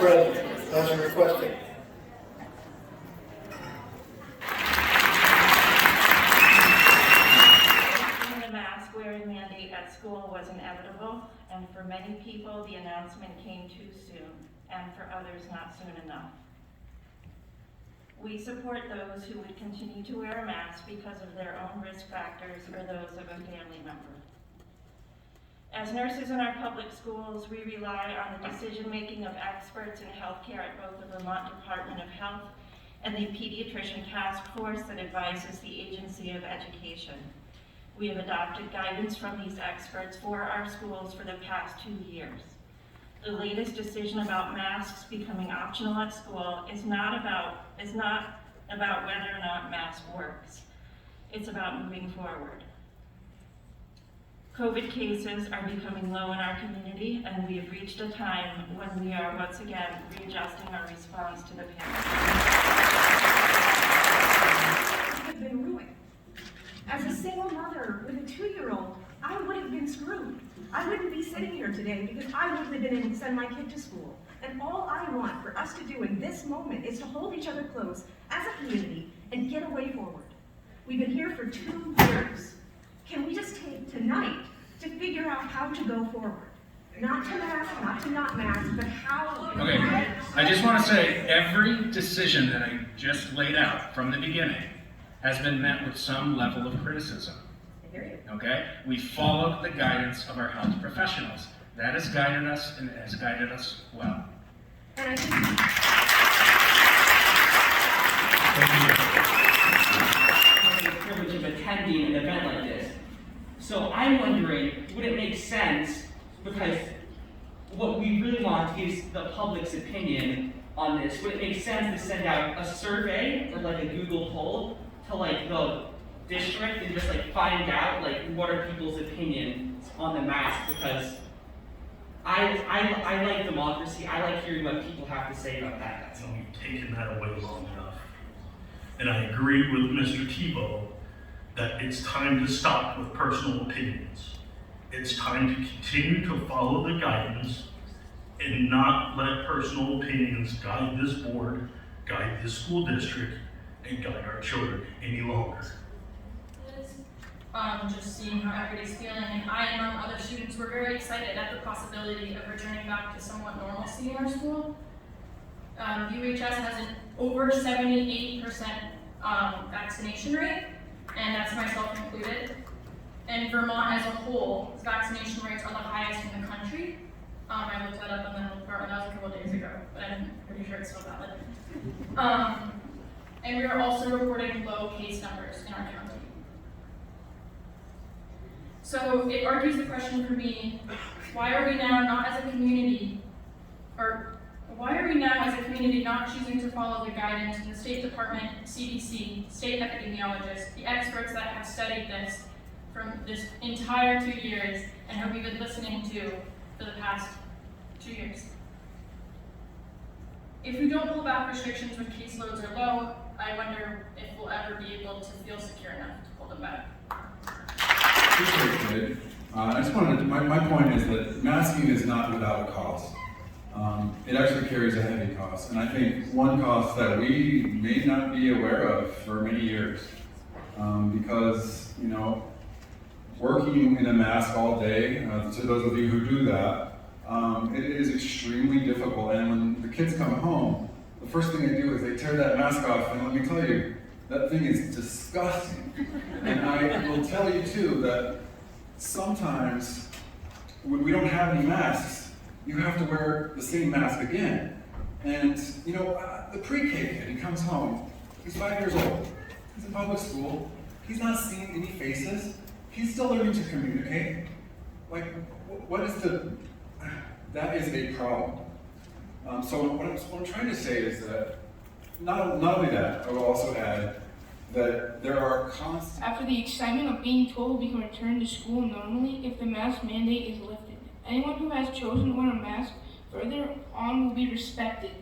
President, as requested. The mask wearing mandate at school was inevitable, and for many people, the announcement came too soon, and for others, not soon enough. We support those who would continue to wear a mask because of their own risk factors or those of a family member. As nurses in our public schools, we rely on the decision-making of experts in healthcare at both the Vermont Department of Health and the Pediatrician Task Force that advises the Agency of Education. We have adopted guidance from these experts for our schools for the past 2 years. The latest decision about masks becoming optional at school is not about whether or not mask works. It's about moving forward. COVID cases are becoming low in our community, and we have reached a time when we are once again readjusting our response to the pandemic. Have been ruined. As a single mother with a 2-year-old, I would have been screwed. I wouldn't be sitting here today because I wouldn't have been able to send my kid to school. And all I want for us to do in this moment is to hold each other close as a community and get a way forward. We've been here for 2 years. Can we just take tonight to figure out how to go forward? Not to mask, not to not mask, but how. Okay, I just want to say every decision that I just laid out from the beginning has been met with some level of criticism. Okay? We followed the guidance of our health professionals. That has guided us, and it has guided us well. And I think the privilege of attending an event like this. So I'm wondering, would it make sense, because what we really want is the public's opinion on this, would it make sense to send out a survey or like a Google poll to like the district and just like find out like what are people's opinions on the mask? Because I like democracy. I like hearing what people have to say about that. So we've taken that away long enough. And I agree with Mr. Tebow that it's time to stop with personal opinions. It's time to continue to follow the guidance and not let personal opinions guide this board, guide this school district, and guide our children any longer. Just seeing how everybody's feeling, and I, among other students, were very excited at the possibility of returning back to somewhat normalcy in our school. UHS has an over 78% vaccination rate, and that's myself included. And Vermont as a whole, its vaccination rates are the highest in the country. I looked that up in the health department, that was a couple of days ago, but I'm pretty sure it's still valid. And we are also reporting low case numbers in our county. So it argues the question for me, why are we now not as a community not choosing to follow the guidance from the State Department, CDC, state epidemiologists, the experts that have studied this from this entire 2 years and have we been listening to for the past 2 years? If we don't pull back restrictions when caseloads are low, I wonder if we'll ever be able to feel secure enough to pull them back. I just wanted to, my point is that masking is not without a cost. It actually carries a heavy cost, and I think one cost that we may not be aware of for many years, because, you know, working in a mask all day, to those of you who do that, it is extremely difficult, and when the kids come home, the first thing they do is they tear that mask off, and let me tell you, that thing is disgusting. And I will tell you too that sometimes when we don't have any masks, you have to wear the same mask again. And you know, the pre-K kid, he comes home, he's 5 years old, he's in public school, he's not seeing any faces, he's still learning to communicate. Like, what is that is a problem. So what I'm trying to say is that not only that, I will also add that there are constant. After the excitement of being told we can return to school normally if the mask mandate is lifted, anyone who has chosen to wear a mask further on will be respected.